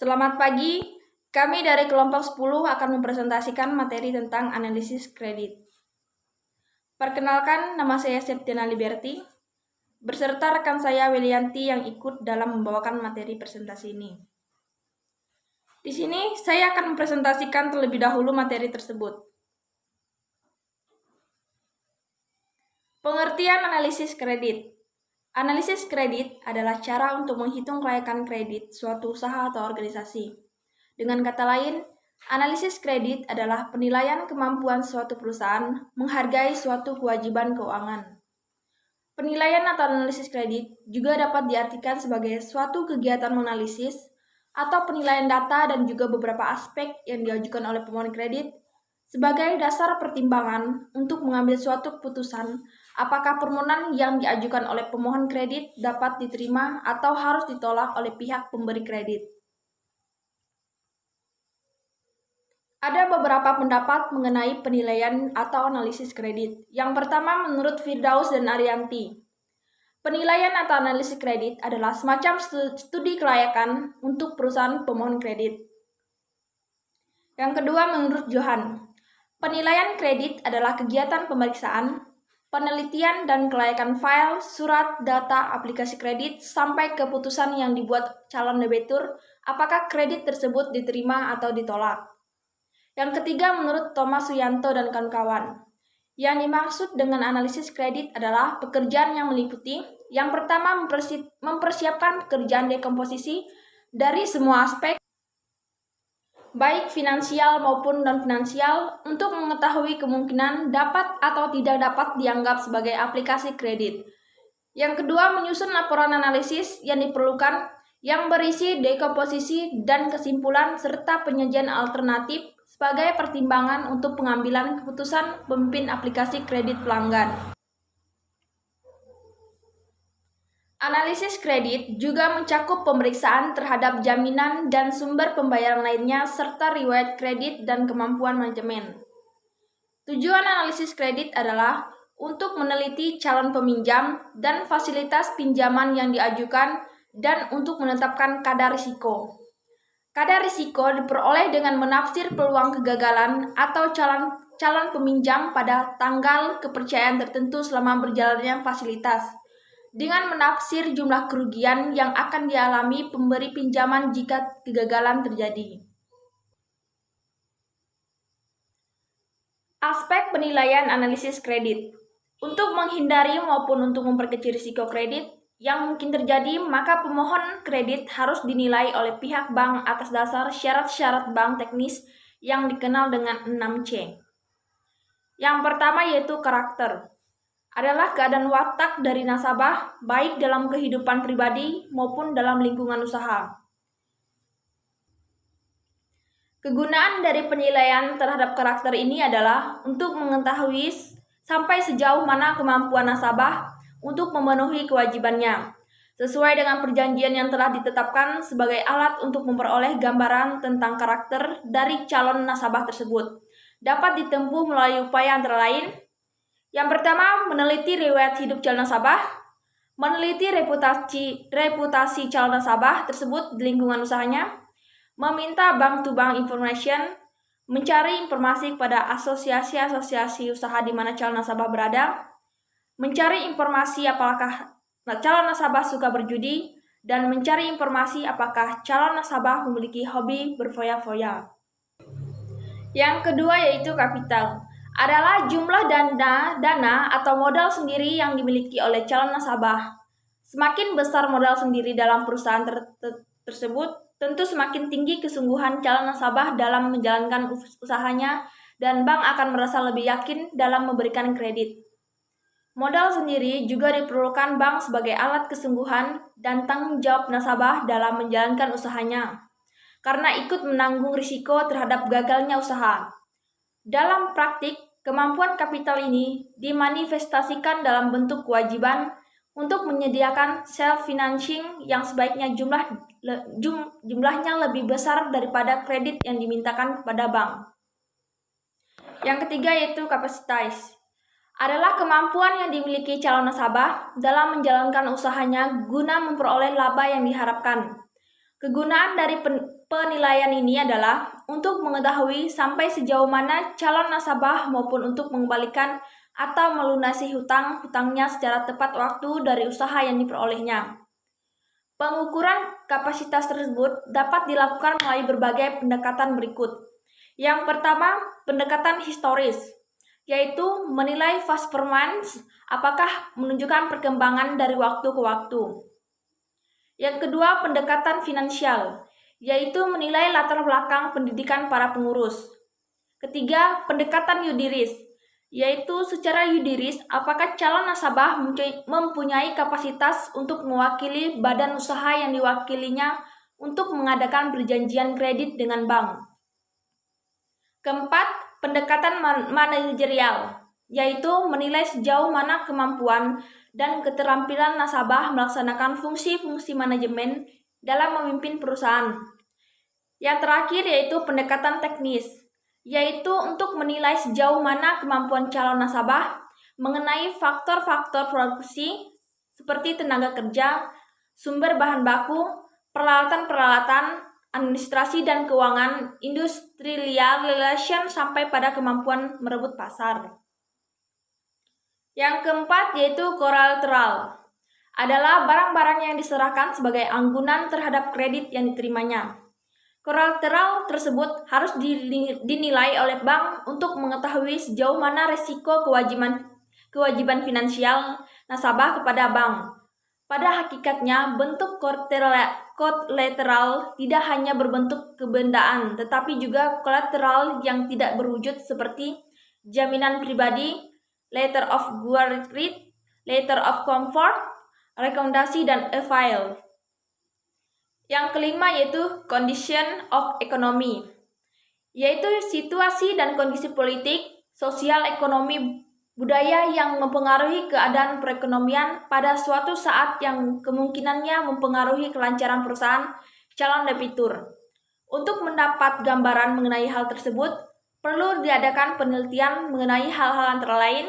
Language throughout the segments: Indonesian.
Selamat pagi, kami dari kelompok 10 akan mempresentasikan materi tentang analisis kredit. Perkenalkan, nama saya Septiana Liberty, beserta rekan saya Wilianti yang ikut dalam membawakan materi presentasi ini. Di sini, saya akan mempresentasikan terlebih dahulu materi tersebut. Pengertian analisis kredit. Analisis kredit adalah cara untuk menghitung kelayakan kredit suatu usaha atau organisasi. Dengan kata lain, analisis kredit adalah penilaian kemampuan suatu perusahaan menghargai suatu kewajiban keuangan. Penilaian atau analisis kredit juga dapat diartikan sebagai suatu kegiatan menganalisis atau penilaian data dan juga beberapa aspek yang diajukan oleh pemohon kredit sebagai dasar pertimbangan untuk mengambil suatu keputusan apakah permohonan yang diajukan oleh pemohon kredit dapat diterima atau harus ditolak oleh pihak pemberi kredit. Ada beberapa pendapat mengenai penilaian atau analisis kredit. Yang pertama menurut Firdaus dan Arianti. Penilaian atau analisis kredit adalah semacam studi kelayakan untuk perusahaan pemohon kredit. Yang kedua menurut Johan. Penilaian kredit adalah kegiatan pemeriksaan, penelitian dan kelayakan file, surat, data, aplikasi kredit, sampai keputusan yang dibuat calon debitur apakah kredit tersebut diterima atau ditolak. Yang ketiga menurut Thomas Suyanto dan kawan-kawan. Yang dimaksud dengan analisis kredit adalah pekerjaan yang meliputi yang pertama mempersiapkan pekerjaan dekomposisi dari semua aspek baik finansial maupun non-finansial untuk mengetahui kemungkinan dapat atau tidak dapat dianggap sebagai aplikasi kredit. Yang kedua, menyusun laporan analisis yang diperlukan yang berisi dekomposisi dan kesimpulan serta penyajian alternatif sebagai pertimbangan untuk pengambilan keputusan pemimpin aplikasi kredit pelanggan. Analisis kredit juga mencakup pemeriksaan terhadap jaminan dan sumber pembayaran lainnya serta riwayat kredit dan kemampuan manajemen. Tujuan analisis kredit adalah untuk meneliti calon peminjam dan fasilitas pinjaman yang diajukan dan untuk menetapkan kadar risiko. Kadar risiko diperoleh dengan menafsir peluang kegagalan atau calon peminjam pada tanggal kepercayaan tertentu selama berjalannya fasilitas, dengan menafsir jumlah kerugian yang akan dialami pemberi pinjaman jika kegagalan terjadi. Aspek penilaian analisis kredit. Untuk menghindari maupun untuk memperkecil risiko kredit yang mungkin terjadi, maka pemohon kredit harus dinilai oleh pihak bank atas dasar syarat-syarat bank teknis yang dikenal dengan 6C. Yang pertama yaitu karakter. Adalah keadaan watak dari nasabah baik dalam kehidupan pribadi maupun dalam lingkungan usaha. Kegunaan dari penilaian terhadap karakter ini adalah untuk mengetahui sampai sejauh mana kemampuan nasabah untuk memenuhi kewajibannya, sesuai dengan perjanjian yang telah ditetapkan sebagai alat untuk memperoleh gambaran tentang karakter dari calon nasabah tersebut. Dapat ditempuh melalui upaya antara lain. Yang pertama, meneliti riwayat hidup calon nasabah, meneliti reputasi calon nasabah tersebut di lingkungan usahanya, meminta bank-to-bank information, mencari informasi kepada asosiasi-asosiasi usaha di mana calon nasabah berada, mencari informasi apakah calon nasabah suka berjudi, dan mencari informasi apakah calon nasabah memiliki hobi berfoya-foya. Yang kedua yaitu kapital. Adalah jumlah dana atau modal sendiri yang dimiliki oleh calon nasabah. Semakin besar modal sendiri dalam perusahaan tersebut, tentu semakin tinggi kesungguhan calon nasabah dalam menjalankan usahanya dan bank akan merasa lebih yakin dalam memberikan kredit. Modal sendiri juga diperlukan bank sebagai alat kesungguhan dan tanggung jawab nasabah dalam menjalankan usahanya, karena ikut menanggung risiko terhadap gagalnya usaha. Dalam praktik, kemampuan kapital ini dimanifestasikan dalam bentuk kewajiban untuk menyediakan self-financing yang sebaiknya jumlahnya lebih besar daripada kredit yang dimintakan kepada bank. Yang ketiga yaitu kapasitas. Adalah kemampuan yang dimiliki calon nasabah dalam menjalankan usahanya guna memperoleh laba yang diharapkan. Kegunaan dari penilaian ini adalah untuk mengetahui sampai sejauh mana calon nasabah maupun untuk mengembalikan atau melunasi hutang-hutangnya secara tepat waktu dari usaha yang diperolehnya. Pengukuran kapasitas tersebut dapat dilakukan melalui berbagai pendekatan berikut. Yang pertama, pendekatan historis, yaitu menilai fast performance, apakah menunjukkan perkembangan dari waktu ke waktu. Yang kedua, pendekatan finansial, yaitu menilai latar belakang pendidikan para pengurus. Ketiga, pendekatan yudiris, yaitu secara yudiris apakah calon nasabah mempunyai kapasitas untuk mewakili badan usaha yang diwakilinya untuk mengadakan perjanjian kredit dengan bank. Keempat, pendekatan manajerial, yaitu menilai sejauh mana kemampuan dan keterampilan nasabah melaksanakan fungsi-fungsi manajemen dalam memimpin perusahaan. Yang terakhir yaitu pendekatan teknis, yaitu untuk menilai sejauh mana kemampuan calon nasabah mengenai faktor-faktor produksi seperti tenaga kerja, sumber bahan baku, peralatan-peralatan, administrasi dan keuangan, industrial relation sampai pada kemampuan merebut pasar. Yang keempat yaitu collateral, adalah barang-barang yang diserahkan sebagai anggunan terhadap kredit yang diterimanya. Collateral tersebut harus dinilai oleh bank untuk mengetahui sejauh mana resiko kewajiban finansial nasabah kepada bank. Pada hakikatnya, bentuk collateral tidak hanya berbentuk kebendaan, tetapi juga collateral yang tidak berwujud seperti jaminan pribadi, letter of guarantee, letter of comfort, rekomendasi, dan a file. Yang kelima yaitu condition of economy, yaitu situasi dan kondisi politik, sosial, ekonomi, budaya yang mempengaruhi keadaan perekonomian pada suatu saat yang kemungkinannya mempengaruhi kelancaran perusahaan calon debitur. Untuk mendapat gambaran mengenai hal tersebut, perlu diadakan penelitian mengenai hal-hal antara lain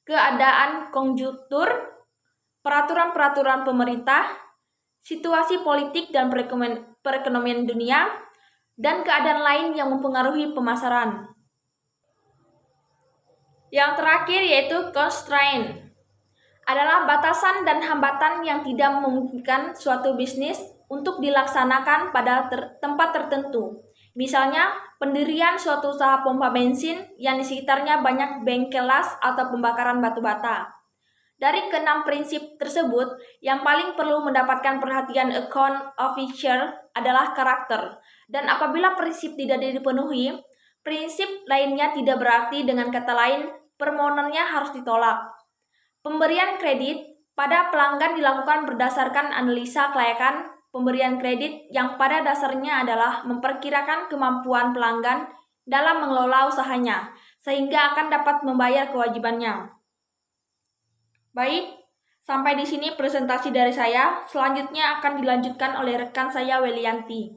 keadaan konjuktur, peraturan-peraturan pemerintah, situasi politik dan perekonomian dunia, dan keadaan lain yang mempengaruhi pemasaran. Yang terakhir yaitu constraint, adalah batasan dan hambatan yang tidak memungkinkan suatu bisnis untuk dilaksanakan pada tempat tertentu. Misalnya, pendirian suatu usaha pompa bensin yang di sekitarnya banyak bengkel las atau pembakaran batu bata. Dari keenam prinsip tersebut, yang paling perlu mendapatkan perhatian account officer adalah karakter. Dan apabila prinsip tidak dipenuhi, prinsip lainnya tidak berarti. Dengan kata lain, permohonannya harus ditolak. Pemberian kredit pada pelanggan dilakukan berdasarkan analisa kelayakan pemberian kredit yang pada dasarnya adalah memperkirakan kemampuan pelanggan dalam mengelola usahanya, sehingga akan dapat membayar kewajibannya. Baik, sampai di sini presentasi dari saya. Selanjutnya akan dilanjutkan oleh rekan saya Welianti.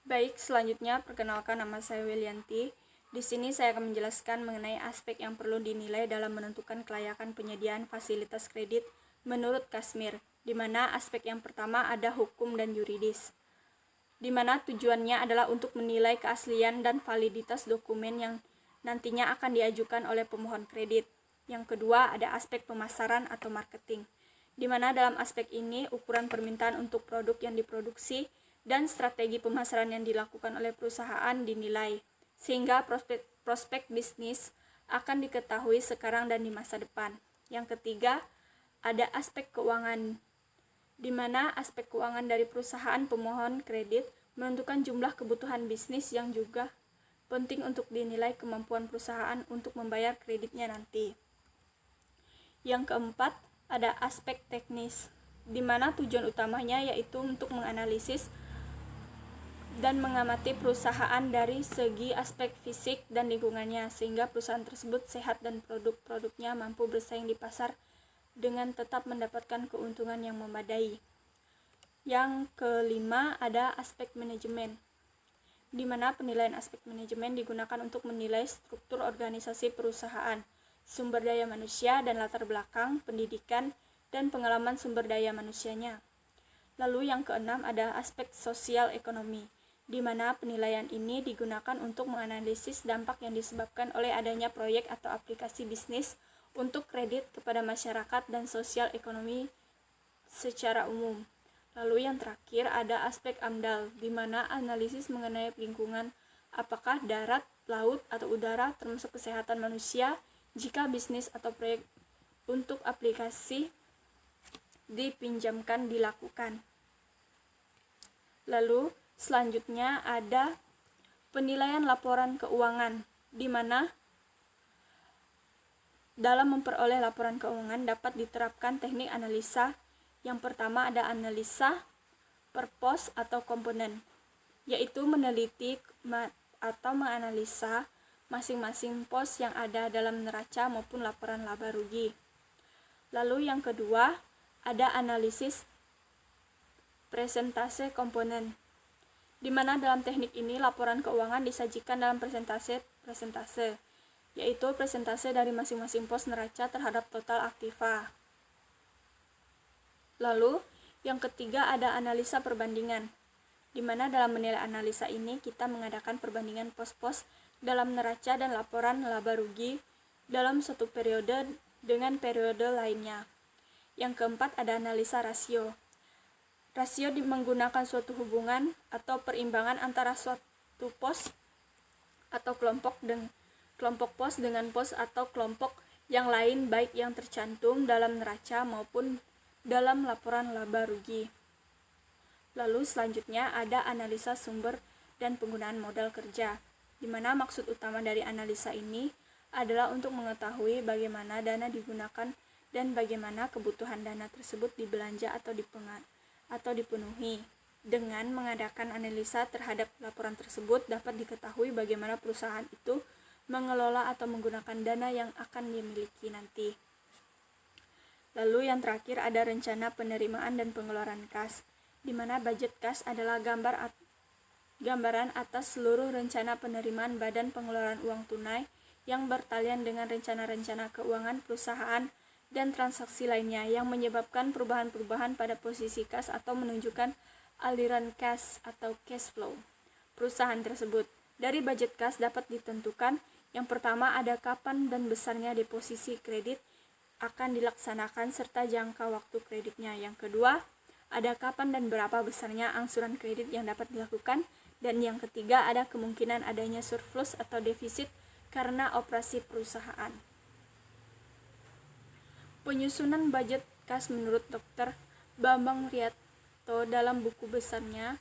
Baik, selanjutnya perkenalkan, nama saya Welianti. Di sini saya akan menjelaskan mengenai aspek yang perlu dinilai dalam menentukan kelayakan penyediaan fasilitas kredit menurut Kashmir, di mana aspek yang pertama ada hukum dan yuridis, di mana tujuannya adalah untuk menilai keaslian dan validitas dokumen yang nantinya akan diajukan oleh pemohon kredit. Yang kedua ada aspek pemasaran atau marketing, di mana dalam aspek ini ukuran permintaan untuk produk yang diproduksi dan strategi pemasaran yang dilakukan oleh perusahaan dinilai, sehingga prospek bisnis akan diketahui sekarang dan di masa depan. Yang ketiga, ada aspek keuangan, di mana aspek keuangan dari perusahaan pemohon kredit menentukan jumlah kebutuhan bisnis yang juga penting untuk dinilai kemampuan perusahaan untuk membayar kreditnya nanti. Yang keempat, ada aspek teknis, di mana tujuan utamanya yaitu untuk menganalisis dan mengamati perusahaan dari segi aspek fisik dan lingkungannya, sehingga perusahaan tersebut sehat dan produk-produknya mampu bersaing di pasar dengan tetap mendapatkan keuntungan yang memadai. Yang kelima ada aspek manajemen, di mana penilaian aspek manajemen digunakan untuk menilai struktur organisasi perusahaan, sumber daya manusia dan latar belakang, pendidikan, dan pengalaman sumber daya manusianya. Lalu yang keenam ada aspek sosial ekonomi, di mana penilaian ini digunakan untuk menganalisis dampak yang disebabkan oleh adanya proyek atau aplikasi bisnis untuk kredit kepada masyarakat dan sosial ekonomi secara umum. Lalu yang terakhir ada aspek AMDAL, di mana analisis mengenai lingkungan, apakah darat, laut, atau udara, termasuk kesehatan manusia, jika bisnis atau proyek untuk aplikasi dipinjamkan dilakukan. Lalu selanjutnya ada penilaian laporan keuangan, di mana dalam memperoleh laporan keuangan dapat diterapkan teknik analisa. Yang pertama ada analisa per pos atau komponen, yaitu meneliti atau menganalisa masing-masing pos yang ada dalam neraca maupun laporan laba rugi. Lalu yang kedua ada analisis presentase komponen, di mana dalam teknik ini laporan keuangan disajikan dalam presentase, yaitu presentase dari masing-masing pos neraca terhadap total aktiva. Lalu yang ketiga ada analisa perbandingan, di mana dalam menilai analisa ini kita mengadakan perbandingan pos-pos dalam neraca dan laporan laba rugi dalam satu periode dengan periode lainnya. Yang keempat ada analisa rasio. Rasio menggunakan suatu hubungan atau perimbangan antara suatu pos atau kelompok pos dengan pos atau kelompok yang lain, baik yang tercantum dalam neraca maupun dalam laporan laba rugi. Lalu selanjutnya ada analisa sumber dan penggunaan modal kerja, di mana maksud utama dari analisa ini adalah untuk mengetahui bagaimana dana digunakan dan bagaimana kebutuhan dana tersebut dibelanja atau dipenuhi. Dengan mengadakan analisa terhadap laporan tersebut dapat diketahui bagaimana perusahaan itu mengelola atau menggunakan dana yang akan dimiliki nanti. Lalu yang terakhir ada rencana penerimaan dan pengeluaran kas, di mana budget kas adalah gambaran atas seluruh rencana penerimaan badan pengeluaran uang tunai yang bertalian dengan rencana-rencana keuangan perusahaan dan transaksi lainnya yang menyebabkan perubahan-perubahan pada posisi kas atau menunjukkan aliran cash atau cash flow perusahaan tersebut. Dari budget kas dapat ditentukan yang pertama ada kapan dan besarnya deposisi kredit akan dilaksanakan serta jangka waktu kreditnya. Yang kedua, ada kapan dan berapa besarnya angsuran kredit yang dapat dilakukan. Dan yang ketiga, ada kemungkinan adanya surplus atau defisit karena operasi perusahaan. Penyusunan budget kas menurut Dr. Bambang Riyatto dalam buku besarnya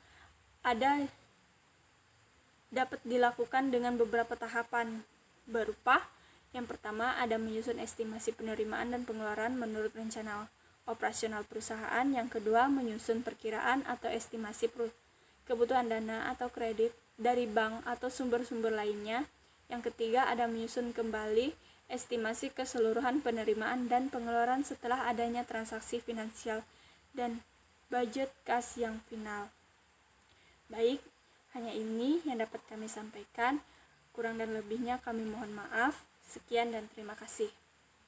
dapat dilakukan dengan beberapa tahapan, berupa yang pertama ada menyusun estimasi penerimaan dan pengeluaran menurut rencana operasional perusahaan. Yang kedua, menyusun perkiraan atau estimasi kebutuhan dana atau kredit dari bank atau sumber-sumber lainnya. Yang ketiga, ada menyusun kembali estimasi keseluruhan penerimaan dan pengeluaran setelah adanya transaksi finansial dan budget kas yang final. Baik, hanya ini yang dapat kami sampaikan. Kurang dan lebihnya kami mohon maaf. Sekian dan terima kasih.